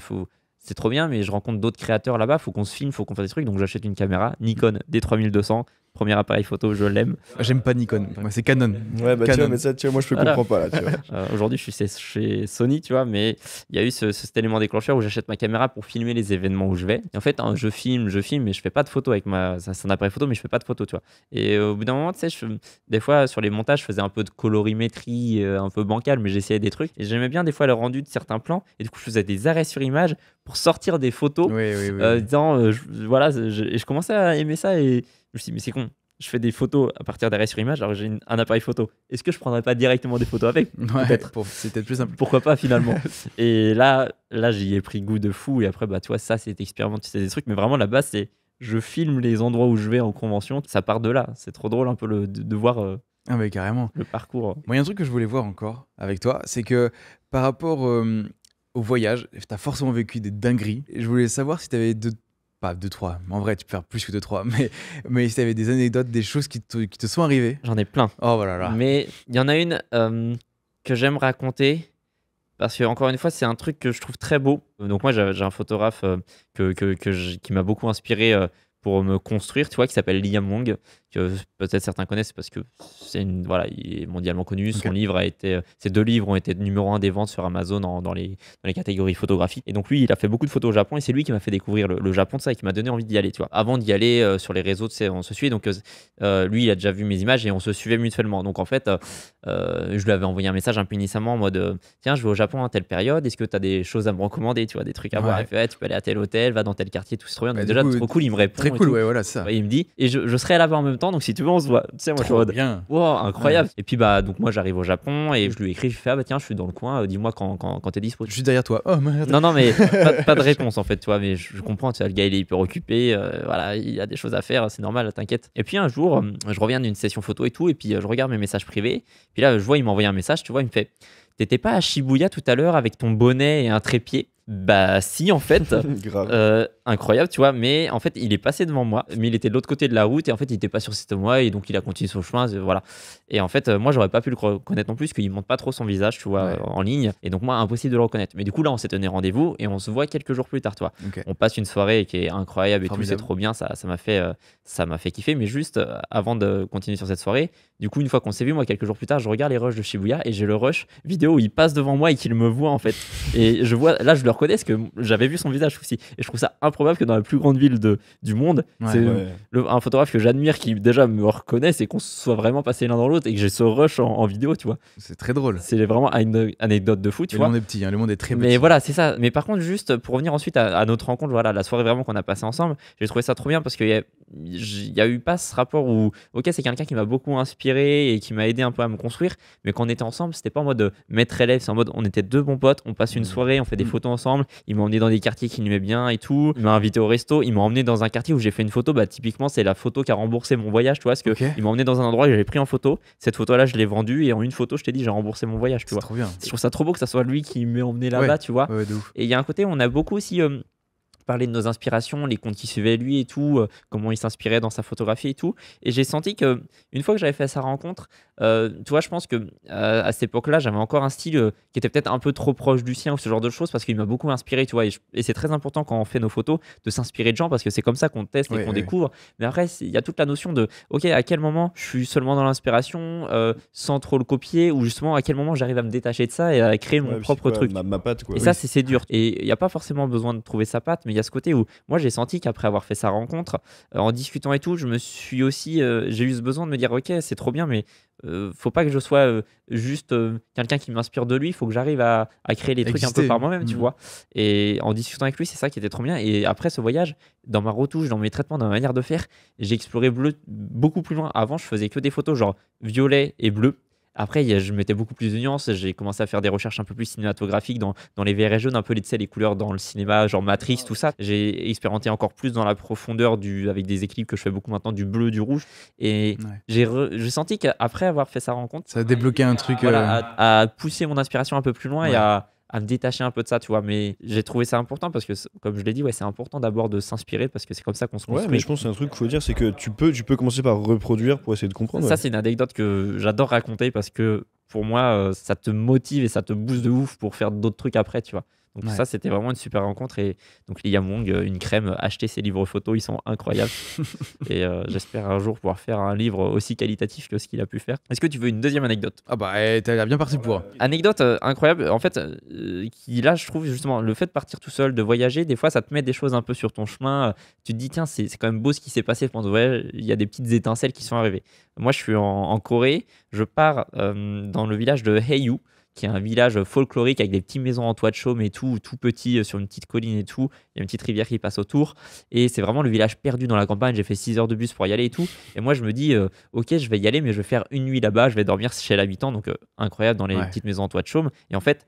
c'est trop bien, mais je rencontre d'autres créateurs là-bas, faut qu'on se filme, faut qu'on fasse des trucs. Donc j'achète une caméra Nikon D3200, premier appareil photo, je l'aime. J'aime pas Nikon, moi c'est Canon. Ouais, bah Canon. Tu vois, moi je comprends pas là, tu vois. Aujourd'hui, je suis chez Sony, tu vois, mais il y a eu cet élément déclencheur où j'achète ma caméra pour filmer les événements où je vais. Et en fait, je filme, mais je fais pas de photos avec c'est un appareil photo, mais je fais pas de photos, tu vois. Et au bout d'un moment, tu sais, des fois sur les montages, je faisais un peu de colorimétrie, un peu bancal, mais j'essayais des trucs. Et j'aimais bien des fois le rendu de certains plans. Et du coup, je faisais des arrêts sur image pour sortir des photos, disant, je commençais à aimer ça et je me suis dit, mais c'est con. Je fais des photos à partir d'arrêts sur image, alors j'ai un appareil photo. Est-ce que je prendrais pas directement des photos avec? Peut-être. C'est peut-être plus simple. Pourquoi pas finalement? Et là, j'y ai pris goût de fou. Et après, tu vois, ça, c'est expérimenter des trucs. Mais vraiment, la base, c'est je filme les endroits où je vais en convention. Ça part de là. C'est trop drôle un peu de voir mais carrément. Le parcours. Moi, il y a un truc que je voulais voir encore avec toi, c'est que par rapport au voyage, tu as forcément vécu des dingueries. Et je voulais savoir si tu avais pas 2-3, en vrai tu peux faire plus que 2-3, mais si tu avais des anecdotes, des choses qui te sont arrivées. J'en ai plein. Oh voilà. Mais il y en a une que j'aime raconter parce que encore une fois c'est un truc que je trouve très beau. Donc moi j'ai un photographe qui m'a beaucoup inspiré pour me construire, tu vois, qui s'appelle Liam Wong, que peut-être certains connaissent parce que voilà, il est mondialement connu. Son livre a été, ces 2 livres ont été numéro 1 des ventes sur Amazon dans les catégories photographiques. Et donc lui, il a fait beaucoup de photos au Japon et c'est lui qui m'a fait découvrir le Japon de ça et qui m'a donné envie d'y aller. Tu vois. Avant d'y aller sur les réseaux, tu sais, on se suit. Donc lui, il a déjà vu mes images et on se suivait mutuellement. Donc en fait, je lui avais envoyé un message un peu innocemment en mode tiens, je vais au Japon à telle période. Est-ce que tu as des choses à me recommander, tu vois, des trucs à voir? Il fait, tu peux aller à tel hôtel, va dans tel quartier, tout c'est trop bien. Donc déjà, trop cool, il me répond. Très cool, ouais, voilà, ça. Il me dit, et je serai là-bas en même temps, donc si tu veux, on se voit. Tu sais, moi, je suis en mode, bien. Wow, incroyable. Et puis, donc moi, j'arrive au Japon et je lui écris, je fais, tiens, je suis dans le coin, dis-moi quand t'es dispo. Je suis derrière toi. Oh merde. Non, mais pas de réponse en fait, tu vois, mais je comprends, tu vois, le gars, il est hyper occupé, voilà, il a des choses à faire, c'est normal, t'inquiète. Et puis un jour, je reviens d'une session photo et tout, et puis je regarde mes messages privés, puis là, je vois, il m'a envoyé un message, tu vois, il me fait, t'étais pas à Shibuya tout à l'heure avec ton bonnet et un trépied? Bah si en fait. Incroyable, tu vois, mais en fait il est passé devant moi, mais il était de l'autre côté de la route et en fait il était pas sur cette moi et donc il a continué son chemin, voilà. Et en fait moi j'aurais pas pu le reconnaître non plus parce qu'il montre pas trop son visage, tu vois, en ligne, et donc moi impossible de le reconnaître. Mais du coup là on s'est donné rendez-vous et on se voit quelques jours plus tard, toi. On passe une soirée qui est incroyable et tout, c'est trop bien, ça m'a fait kiffer. Mais juste avant de continuer sur cette soirée, du coup une fois qu'on s'est vu, moi quelques jours plus tard, je regarde les rushs de Shibuya et j'ai le rush vidéo où il passe devant moi et qu'il me voit en fait. Et je vois, là je le reconnais parce que j'avais vu son visage aussi et je trouve ça improbable que dans la plus grande ville du monde, un photographe que j'admire qui déjà me reconnaisse et qu'on soit vraiment passé l'un dans l'autre et que j'ai ce rush en vidéo, tu vois. C'est très drôle. C'est vraiment une anecdote de fou, tu vois. Le monde est petit, le monde est très petit. Mais voilà, c'est ça. Mais par contre, juste pour revenir ensuite à notre rencontre, voilà, la soirée vraiment qu'on a passée ensemble, j'ai trouvé ça trop bien parce qu'il y a eu pas ce rapport où, ok, c'est quelqu'un qui m'a beaucoup inspiré et qui m'a aidé un peu à me construire, mais quand on était ensemble, c'était pas en mode maître-élève, c'est en mode on était 2 bons potes, on passe une soirée, on fait des photos ensemble, il m'a emmené dans des quartiers qu'il aimait bien et tout, il m'a invité au resto, il m'a emmené dans un quartier où j'ai fait une photo, typiquement c'est la photo qui a remboursé mon voyage, tu vois, parce que il m'a emmené dans un endroit que j'avais pris en photo, cette photo là je l'ai vendue et en une photo je t'ai dit j'ai remboursé mon voyage, tu vois. Trop bien. Je trouve ça trop beau que ça soit lui qui m'ait emmené là-bas, tu vois. Et il y a un côté, on a beaucoup aussi parler de nos inspirations, les comptes qui suivaient lui et tout, comment il s'inspirait dans sa photographie et tout. Et j'ai senti que une fois que j'avais fait sa rencontre, tu vois, je pense que à cette époque-là, j'avais encore un style qui était peut-être un peu trop proche du sien ou ce genre de choses parce qu'il m'a beaucoup inspiré, tu vois. Et c'est très important quand on fait nos photos de s'inspirer de gens parce que c'est comme ça qu'on teste et qu'on découvre. Mais après, il y a toute la notion de, ok, à quel moment je suis seulement dans l'inspiration sans trop le copier ou justement à quel moment j'arrive à me détacher de ça et à créer mon propre truc. Ma patte, quoi. Et ça, c'est dur. Et il n'y a pas forcément besoin de trouver sa patte, mais il y a ce côté où moi j'ai senti qu'après avoir fait sa rencontre, en discutant et tout, je me suis aussi, j'ai eu ce besoin de me dire ok, c'est trop bien, mais faut pas que je sois juste quelqu'un qui m'inspire de lui, il faut que j'arrive à créer les trucs un peu par moi-même, tu vois. Et en discutant avec lui, c'est ça qui était trop bien. Et après ce voyage, dans ma retouche, dans mes traitements, dans ma manière de faire, j'ai exploré beaucoup plus loin. Avant, je faisais que des photos genre violet et bleu. Après, je mettais beaucoup plus de nuances. J'ai commencé à faire des recherches un peu plus cinématographiques dans les verts et jaunes, un peu les couleurs dans le cinéma, genre Matrix, tout ça. J'ai expérimenté encore plus dans la profondeur avec des équilibres que je fais beaucoup maintenant, du bleu, du rouge. Et j'ai senti qu'après avoir fait sa rencontre, ça a débloqué un truc. Voilà, à pousser mon inspiration un peu plus loin et à me détacher un peu de ça, tu vois. Mais j'ai trouvé ça important parce que, comme je l'ai dit, c'est important d'abord de s'inspirer parce que c'est comme ça qu'on se construit. Ouais, mais je pense que c'est un truc qu'il faut dire, c'est que tu peux commencer par reproduire pour essayer de comprendre. Ça, c'est une anecdote que j'adore raconter parce que pour moi, ça te motive et ça te booste de ouf pour faire d'autres trucs après, tu vois. Donc ça, c'était vraiment une super rencontre. Et donc Liam Wong, une crème, achetez ses livres photos, ils sont incroyables. Et j'espère un jour pouvoir faire un livre aussi qualitatif que ce qu'il a pu faire. Est-ce que tu veux une deuxième anecdote? Ah bah, t'as l'air bien parti pour. Anecdote incroyable, en fait, qui là, je trouve justement, le fait de partir tout seul, de voyager, des fois, ça te met des choses un peu sur ton chemin. Tu te dis, tiens, c'est quand même beau ce qui s'est passé pendant le voyage. Il y a des petites étincelles qui sont arrivées. Moi, je suis en Corée, je pars dans le village de Haeju, qui est un village folklorique avec des petites maisons en toit de chaume et tout petit sur une petite colline et tout. Il y a une petite rivière qui passe autour. Et c'est vraiment le village perdu dans la campagne. J'ai fait 6 heures de bus pour y aller et tout. Et moi, je me dis, ok, je vais y aller, mais je vais faire une nuit là-bas. Je vais dormir chez l'habitant. Donc, incroyable dans les petites maisons en toit de chaume. Et en fait,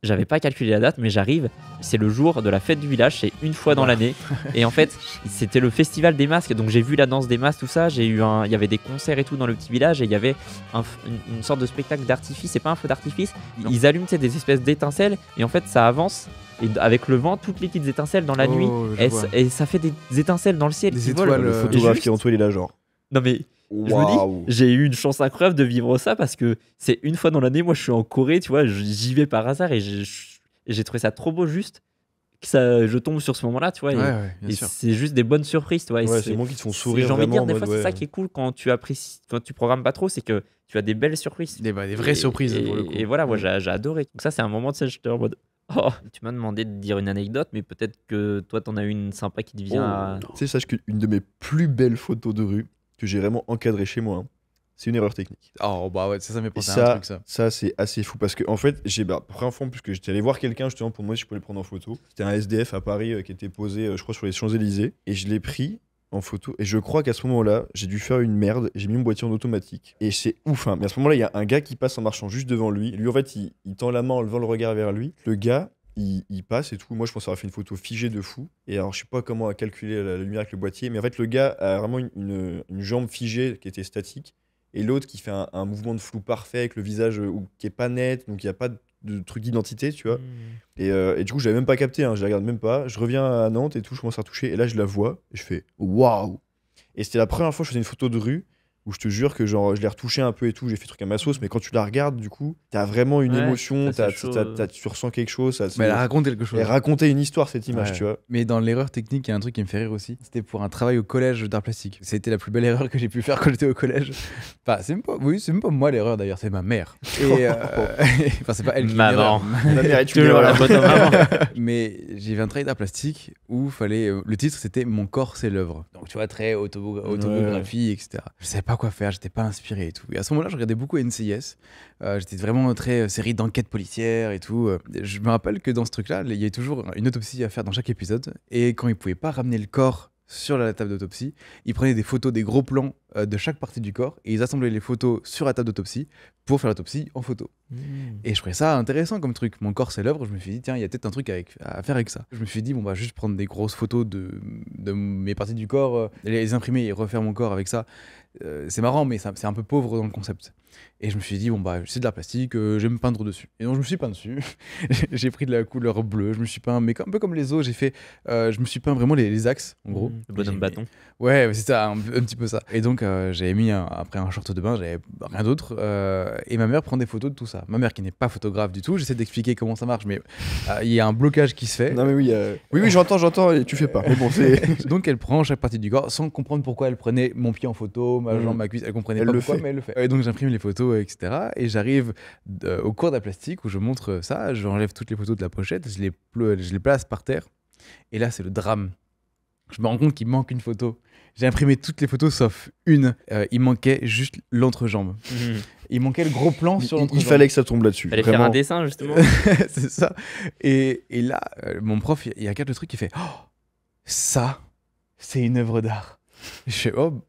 j'avais pas calculé la date, mais j'arrive. C'est le jour de la fête du village, c'est une fois dans l'année. Et en fait, c'était le festival des masques. Donc j'ai vu la danse des masques, tout ça. Il y avait des concerts et tout dans le petit village. Et il y avait une sorte de spectacle d'artifice. C'est pas un feu d'artifice. Ils allument des espèces d'étincelles. Et en fait, ça avance. Et avec le vent, toutes les petites étincelles dans la nuit. Et ça fait des étincelles dans le ciel. Des étoiles. Le photographe qui est Antoine, il est là, genre. Non mais. Je me dis, j'ai eu une chance incroyable de vivre ça parce que c'est une fois dans l'année, moi je suis en Corée, tu vois, j'y vais par hasard et j'ai trouvé ça trop beau juste que je tombe sur ce moment-là, tu vois. Ouais, bien Et sûr. c'est juste des bonnes surprises, tu vois. Et Ouais, c'est des moments qui te font sourire. j'ai envie de vraiment dire, des en fois, mode, c'est ça ouais. qui est cool quand tu apprécies, quand tu programmes pas trop, c'est que tu as des belles surprises. Des vraies surprises Et, pour le coup. et voilà, moi j'ai adoré. Donc ça, c'est un moment, tu sais, j'étais en mode. Oh, tu m'as demandé de dire une anecdote, mais peut-être que toi, t'en as une sympa qui te vient à. Tu sais, sache qu'une de mes plus belles photos de rue que j'ai vraiment encadrée chez moi, hein, c'est une erreur technique. Oh, bah ouais, ça m'est Et pensé à un truc, ça. ça c'est assez fou parce que en fait, première fois puisque j'étais allé voir quelqu'un justement pour moi si je pouvais le prendre en photo. C'était un SDF à Paris qui était posé, je crois, sur les Champs-Élysées, et je l'ai pris en photo. Et je crois qu'à ce moment-là, j'ai dû faire une merde. J'ai mis mon boîtier en automatique. Et c'est ouf, hein. Mais à ce moment-là, il y a un gars qui passe en marchant juste devant lui. Lui, en fait, il tend la main en levant le regard vers lui. Le gars, il passe et tout. Moi, je pense avoir fait une photo figée de fou. Et alors, je sais pas comment a calculé la lumière avec le boîtier, mais en fait, le gars a vraiment une jambe figée qui était statique. Et l'autre qui fait un mouvement de flou parfait avec le visage qui est pas net, donc il n'y a pas de truc d'identité, tu vois. Et du coup, je l'avais même pas capté, hein, je la regarde même pas. Je reviens à Nantes et tout, je commence à retoucher. Et là, je la vois et je fais waouh! Et c'était la première fois que je faisais une photo de rue où je te jure que genre, je l'ai retouché un peu et tout, j'ai fait truc à ma sauce, mais quand tu la regardes, du coup, t'as vraiment une Ouais, émotion, ça, c'est chaud, tu ressens quelque chose. Mais elle a raconté quelque chose. Elle racontait une histoire, cette image, Ouais. tu vois. Mais dans l'erreur technique, il y a un truc qui me fait rire aussi. C'était pour un travail au collège d'art plastique. C'était la plus belle erreur que j'ai pu faire quand j'étais au collège. Enfin, c'est même pas moi l'erreur d'ailleurs, c'est ma mère. Et enfin, c'est pas elle qui Maman. l'erreur. Ma mère est Toujours la bonne maman. Mais j'ai fait un travail d'art plastique où fallait. Le titre c'était Mon corps, c'est l'œuvre. Donc tu vois, très autobiographie, etc. Je savais pas quoi faire, j'étais pas inspiré et tout. Et à ce moment-là, je regardais beaucoup NCIS. J'étais vraiment très série d'enquêtes policières et tout. Je me rappelle que dans ce truc-là, il y avait toujours une autopsie à faire dans chaque épisode. Et quand ils pouvaient pas ramener le corps sur la table d'autopsie, ils prenaient des photos, des gros plans de chaque partie du corps et ils assemblaient les photos sur la table d'autopsie pour faire l'autopsie en photo. Et je trouvais ça intéressant comme truc. Mon corps, c'est l'œuvre. Je me suis dit, tiens, il y a peut-être un truc à faire avec ça. Je me suis dit, bon, bah, juste prendre des grosses photos de mes parties du corps, les imprimer et refaire mon corps avec ça. C'est marrant, mais c'est un peu pauvre dans le concept. Et je me suis dit, bon, bah, c'est de l'art plastique, je vais me peindre dessus. Et donc, je me suis peint dessus. J'ai pris de la couleur bleue, je me suis peint, mais un peu comme les os, je me suis peint vraiment les axes, en gros. Le bonhomme bâton. Ouais, c'est ça, un petit peu ça. Et donc, j'avais mis, après un short de bain, j'avais rien d'autre. Et ma mère prend des photos de tout ça. Ma mère, qui n'est pas photographe du tout, j'essaie d'expliquer comment ça marche, mais il y a un blocage qui se fait. Non, mais oui, j'entends, et tu fais pas. Mais bon, c'est. Donc, elle prend chaque partie du corps sans comprendre pourquoi elle prenait mon pied en photo, ma jambe, ma cuisse. Elle comprenait Elle pas le pourquoi, fait. mais elle le fait. Et donc, j'imprime les photos, etc. Et j'arrive au cours de la plastique où je montre ça. J'enlève toutes les photos de la pochette, je les place par terre. Et là, c'est le drame. Je me rends compte qu'il manque une photo. J'ai imprimé toutes les photos sauf une. Il manquait juste l'entrejambe. Il manquait le gros plan sur l'entrejambe. Il fallait que ça tombe là-dessus. Fallait faire vraiment. un dessin, justement. C'est ça. Et là, mon prof, il regarde le truc, il fait « Oh, ça, c'est une œuvre d'art. » Je fais « Oh,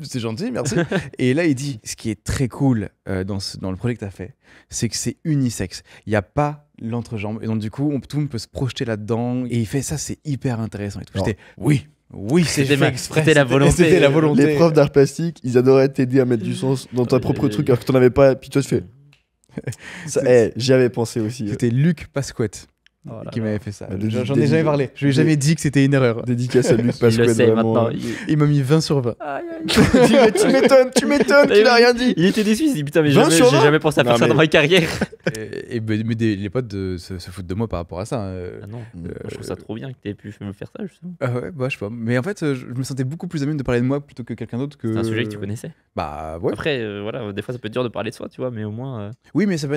c'est gentil, merci. » Et là, il dit « Ce qui est très cool dans le projet que tu as fait, c'est que c'est unisexe. Il n'y a pas l'entrejambe. Et donc, du coup, tout le monde peut se projeter là-dedans. Et il fait ça, c'est hyper intéressant. Et tout. J'étais « Oui, c'est fait exprès. C'était la volonté. C'était la volonté. » Les profs d'art plastique, ils adoraient t'aider à mettre du sens dans ton propre truc alors que t'en avais pas. Puis toi, tu fais. J'y avais pensé aussi. C'était Luc Pasquette Oh là qui là. m'avait fait ça. Bah, J'en ai jamais parlé. Je lui ai jamais dit que c'était une erreur. Dédicace à Luc Il Pasquette. le sait vraiment. maintenant. Il m'a mis 20 sur 20. Tu m'étonnes qu'il a rien dit. Il était déçu, il s'est dit putain, mais 20 j'ai sur 20. jamais pensé à faire Non, ça mais- dans ma carrière. Mais les potes se foutent de moi par rapport à ça. Ah non, moi, je trouve ça trop bien que tu aies pu me faire ça, justement. Ah ouais, bah je sais pas. Mais en fait, je me sentais beaucoup plus à même de parler de moi plutôt que quelqu'un d'autre que. C'est un sujet que tu connaissais. Bah ouais. Après, voilà, des fois ça peut être dur de parler de soi, tu vois, mais au moins. Oui, mais ça,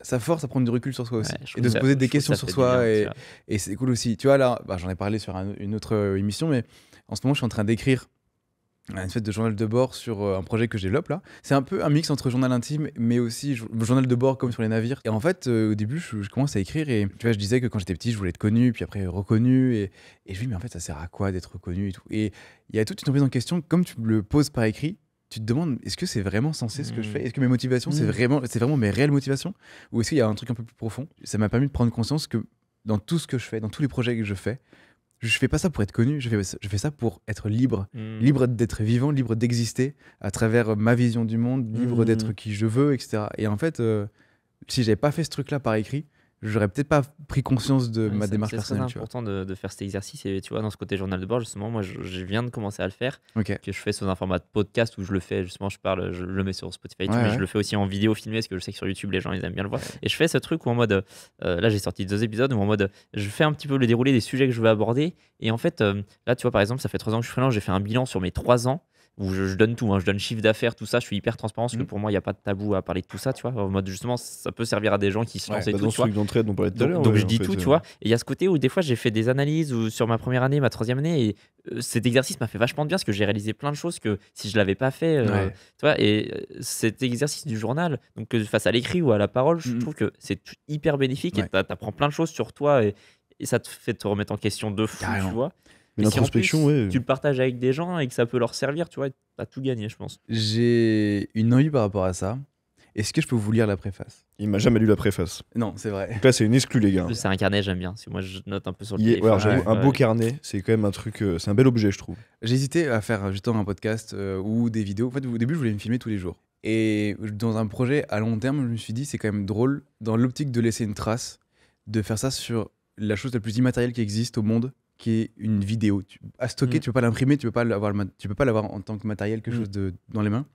ça force à prendre du recul sur soi aussi. Ouais, je Et trouve de se ça- poser je des trouve questions ça sur fait du soi. bien, Et, tu vois. et c'est cool aussi. Tu vois, là, bah, j'en ai parlé sur une autre émission, mais en ce moment, je suis en train d'écrire une espèce de journal de bord sur un projet que je développe là. C'est un peu un mix entre journal intime, mais aussi journal de bord comme sur les navires. Et en fait, au début, je commence à écrire et tu vois, je disais que quand j'étais petit, je voulais être connu, puis après reconnu. Et je me dis, mais en fait, ça sert à quoi d'être reconnu et tout. Et il y a toute une remise en question, comme tu me le poses par écrit. Tu te demandes, est-ce que c'est vraiment censé ce que je fais? Est-ce que mes motivations, c'est vraiment mes réelles motivations? Ou est-ce qu'il y a un truc un peu plus profond? Ça m'a permis de prendre conscience que dans tout ce que je fais, dans tous les projets que je fais pas ça pour être connu, je fais ça pour être libre. Libre d'être vivant, libre d'exister à travers ma vision du monde, libre d'être qui je veux, etc. Et en fait, si j'avais pas fait ce truc-là par écrit, j'aurais peut-être pas pris conscience de ma démarche C'est personnelle. très Tu vois. important de faire cet exercice. Et tu vois, dans ce côté journal de bord, justement, moi, je viens de commencer à le faire. Ok. Que je fais sous un format de podcast où je le fais, justement, je le mets sur Spotify, et tout, Ouais, mais ouais. je le fais aussi en vidéo filmée parce que je sais que sur YouTube, les gens, ils aiment bien le voir. Et je fais ce truc où en mode, là, j'ai sorti 2 épisodes où en mode, je fais un petit peu le déroulé des sujets que je veux aborder. Et en fait, là, tu vois, par exemple, ça fait 3 ans que je suis freelance, j'ai fait un bilan sur mes 3 ans. Où je donne tout, hein, je donne chiffre d'affaires, tout ça, je suis hyper transparent parce que pour moi, il n'y a pas de tabou à parler de tout ça, tu vois. En mode, justement, ça peut servir à des gens qui se lancent et Bah, tout, dans tu ce vois. truc d'entraide dont on parlait tout à Donc, l'heure. donc ouais, je en dis fait, tout, tu vois. Et il y a ce côté où des fois j'ai fait des analyses ou sur ma première année, ma 3e année, et cet exercice m'a fait vachement de bien parce que j'ai réalisé plein de choses que si je l'avais pas fait, Ouais. tu vois. Et cet exercice du journal, donc face à l'écrit ou à la parole, je Mhm. trouve que c'est hyper bénéfique Ouais. et t'apprends plein de choses sur toi et ça te fait te remettre en question de fou, Carrément. tu vois. Mais Et si en l'introspection, plus, ouais. tu le partages avec des gens et que ça peut leur servir, tu vois, t'as tout gagné, je pense. J'ai une envie par rapport à ça. Est-ce que je peux vous lire la préface? Il m'a jamais lu la préface. Non, c'est vrai. Donc là, c'est une exclue, les gars. C'est un carnet, j'aime bien. Parce que moi, je note un peu sur le Il est- téléphone. alors, j'avoue, ouais, un beau carnet, c'est quand même un truc. C'est un bel objet, je trouve. J'ai hésité à faire justement un podcast ou des vidéos. En fait, au début, je voulais me filmer tous les jours. Et dans un projet à long terme, je me suis dit, c'est quand même drôle, dans l'optique de laisser une trace, de faire ça sur la chose la plus immatérielle qui existe au monde, qui est une vidéo. À stocker, tu peux pas l'imprimer, tu peux pas l'avoir en tant que matériel, quelque chose dans les mains.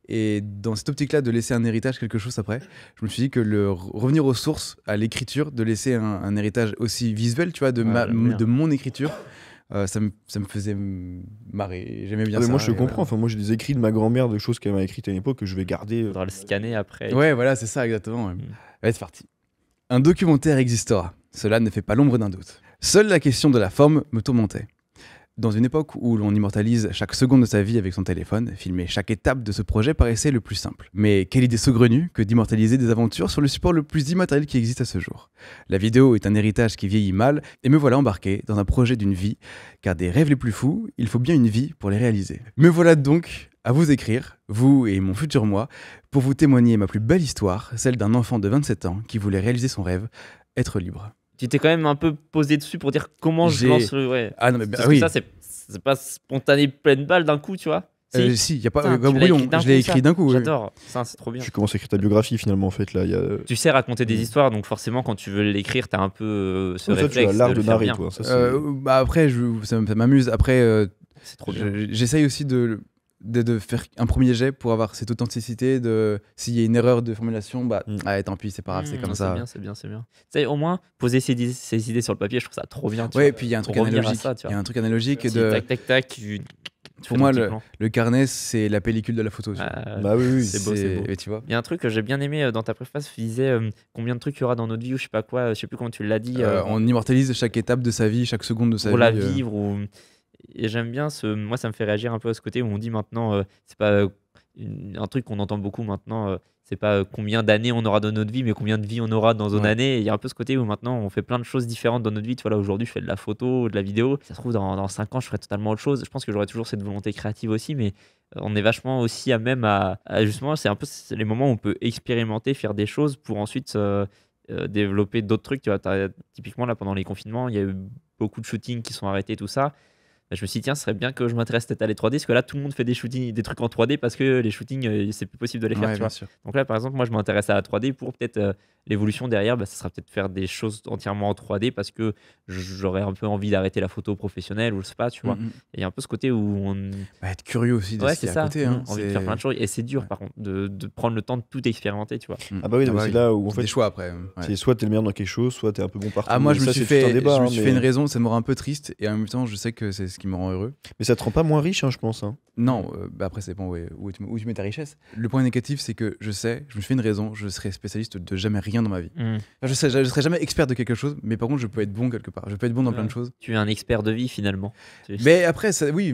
Et dans cette optique-là, de laisser un héritage, quelque chose après, je me suis dit que revenir aux sources, à l'écriture, de laisser un héritage aussi visuel, tu vois, de mon écriture, ça me faisait marrer. J'aimais bien Ah, mais ça. moi, je te et comprends. Enfin, moi, j'ai des écrits de ma grand-mère, de choses qu'elle m'a écrites à une époque que je vais garder. Faudra le scanner après. Ouais, voilà, c'est ça, exactement. Ouais. Allez, c'est parti. Un documentaire existera. Cela ne fait pas l'ombre d'un doute. Seule la question de la forme me tourmentait. Dans une époque où l'on immortalise chaque seconde de sa vie avec son téléphone, filmer chaque étape de ce projet paraissait le plus simple. Mais quelle idée saugrenue que d'immortaliser des aventures sur le support le plus immatériel qui existe à ce jour. La vidéo est un héritage qui vieillit mal, et me voilà embarqué dans un projet d'une vie, car des rêves les plus fous, il faut bien une vie pour les réaliser. Me voilà donc à vous écrire, vous et mon futur moi, pour vous témoigner ma plus belle histoire, celle d'un enfant de 27 ans qui voulait réaliser son rêve, être libre. Tu t'es quand même un peu posé dessus pour dire comment je lance le. Ouais. Ah non, mais Parce oui. que ça, c'est pas spontané pleine balle d'un coup, tu vois. Si, y a pas. Putain, tu l'as brouillon, écrit d'un je l'ai coup, écrit ça. d'un coup. oui. J'adore. Ça, c'est trop bien. Tu commences à écrire ta biographie, finalement, en fait. Là, il y a. Tu sais raconter des histoires, donc forcément, quand tu veux l'écrire, t'as un peu ce Toi, tu réflexe. as l'art de de le faire narrer, bien. toi. Ça, c'est- Bah après, ça m'amuse. Après, C'est trop bien. j'essaye aussi de faire un premier jet pour avoir cette authenticité. S'il y a une erreur de formulation, bah tant pis, c'est pas grave, c'est comme ça. C'est bien. Tu sais, au moins, poser ses idées sur le papier, je trouve ça trop bien. Ouais, et puis il y a un truc Pour revenir à analogique. ça, tu Il vois. y a un truc analogique Si, de. tac, tac, tu Pour fais moi, ton petit plan. le carnet, c'est la pellicule de la photo. tu vois. Bah oui. c'est beau. Et tu vois. Il y a un truc que j'ai bien aimé dans ta préface, tu disais combien de trucs il y aura dans notre vie ou je sais pas quoi, je sais plus comment tu l'as dit. On immortalise chaque étape de sa vie, chaque seconde de sa pour vie. la vivre. Et j'aime bien moi ça me fait réagir un peu à ce côté où on dit maintenant, c'est pas un truc qu'on entend beaucoup maintenant, c'est pas combien d'années on aura dans notre vie, mais combien de vie on aura dans une année. Et il y a un peu ce côté où maintenant on fait plein de choses différentes dans notre vie. Tu vois, là aujourd'hui je fais de la photo, de la vidéo. Ça se trouve dans 5 ans je ferai totalement autre chose. Je pense que j'aurai toujours cette volonté créative aussi, mais on est vachement aussi à même à justement, c'est un peu les moments où on peut expérimenter, faire des choses pour ensuite développer d'autres trucs. Tu vois, typiquement là pendant les confinements, il y a eu beaucoup de shootings qui sont arrêtés, tout ça. Je me suis dit, tiens, ce serait bien que je m'intéresse peut-être à les 3D, parce que là, tout le monde fait des shootings, des trucs en 3D, parce que les shootings, c'est plus possible de les faire. Ouais, tu vois. bien sûr. Donc là, par exemple, moi, je m'intéresse à la 3D pour peut-être l'évolution derrière, ça sera peut-être faire des choses entièrement en 3D, parce que j'aurais un peu envie d'arrêter la photo professionnelle, ou je sais pas, tu vois. Et il y a un peu ce côté où on. Être curieux aussi de ce qu'il y a à côté. Envie de faire plein de choses. Et c'est dur, par contre, de prendre le temps de tout expérimenter, tu vois. Ah bah oui, c'est là où en fait. Des choix après. C'est soit t'es le meilleur dans quelque chose, soit t'es un peu bon partout. Ah, moi, je me suis fait une raison, ça me rend un peu triste, et en même temps, je sais que c'est ce qui me rend heureux. Mais ça te rend pas moins riche, je pense. Non, après, c'est bon, où tu mets ta richesse. Le point négatif, c'est que je me suis fait une raison, je serai spécialiste de jamais rien dans ma vie. Enfin, je serai jamais expert de quelque chose, mais par contre, je peux être bon quelque part. Je peux être bon dans plein de choses. Tu es un expert de vie, finalement. Mais après, ça dépend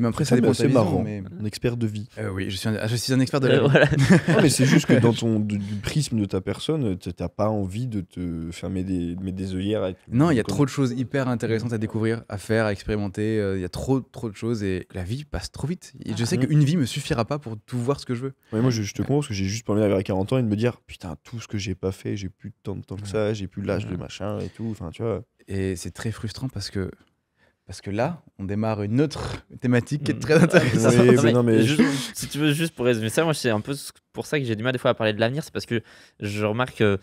de ta marrant. vision. Un expert de vie. Oui, je suis un expert de la vie. Voilà. Non, mais c'est juste que du prisme de ta personne, t'as pas envie de te faire mettre des œillères avec. Non, il y a trop de choses hyper intéressantes à découvrir, à faire, à expérimenter. Il y a trop de choses et la vie passe trop vite. Et je sais qu'une vie me suffira pas pour tout voir ce que je veux. Ouais, moi, je te comprends parce que j'ai juste pas envie d'arriver à 40 ans et de me dire putain, tout ce que j'ai pas fait, j'ai plus tant de temps que ça, j'ai plus l'âge de machin et tout. Enfin, tu vois. Et c'est très frustrant parce que là, on démarre une autre thématique qui est très intéressante. Oui, Non, mais si tu veux, juste pour résumer ça, moi, c'est un peu pour ça que j'ai du mal des fois à parler de l'avenir, c'est parce que je remarque que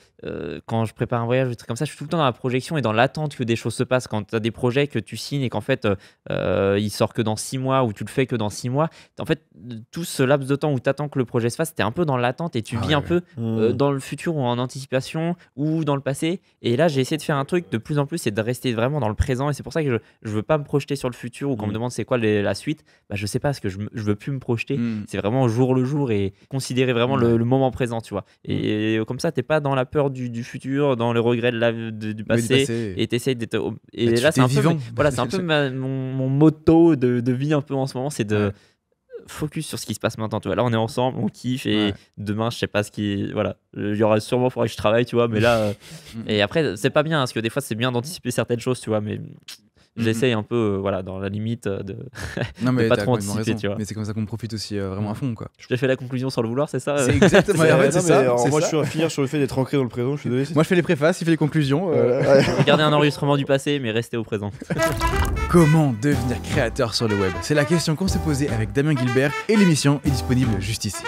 quand je prépare un voyage, des trucs comme ça, je suis tout le temps dans la projection et dans l'attente que des choses se passent. Quand tu as des projets que tu signes et qu'en fait il sort que dans 6 mois ou tu le fais que dans 6 mois, en fait tout ce laps de temps où tu attends que le projet se fasse, tu es un peu dans l'attente et tu vis un peu dans le futur ou en anticipation ou dans le passé. Et là j'ai essayé de faire un truc de plus en plus, c'est de rester vraiment dans le présent, et c'est pour ça que je veux pas me projeter sur le futur, ou quand on me demande c'est quoi la suite, bah je sais pas, parce que je veux plus me projeter. C'est vraiment jour le jour et considérer vraiment le moment présent, tu vois. Et comme ça, t'es pas dans la peur du futur, dans le regret du passé, et t'essayes d'être. Et bah, là, c'est un vivant. peu, voilà, c'est un peu mon motto de vie un peu en ce moment, c'est de focus sur ce qui se passe maintenant, tu vois. Là, on est ensemble, on kiffe, et demain, je sais pas ce qui, voilà, il y aura sûrement, faudra que je travaille, tu vois. Mais là, et après, c'est pas bien, parce que des fois, c'est bien d'anticiper certaines choses, tu vois, mais j'essaye un peu, voilà, dans la limite de non, mais pas trop anticiper, tu vois. Mais c'est comme ça qu'on profite aussi vraiment à fond, quoi. J'ai fait la conclusion sans le vouloir, c'est ça? C'est exactement. En fait, c'est ça. Moi, je suis à finir sur le fait d'être ancré dans le présent. Je suis désolé. Moi, je fais les préfaces, il fait les conclusions. Regardez un enregistrement du passé, mais restez au présent. Comment devenir créateur sur le web? C'est la question qu'on s'est posée avec Damien Guilbert, et l'émission est disponible juste ici.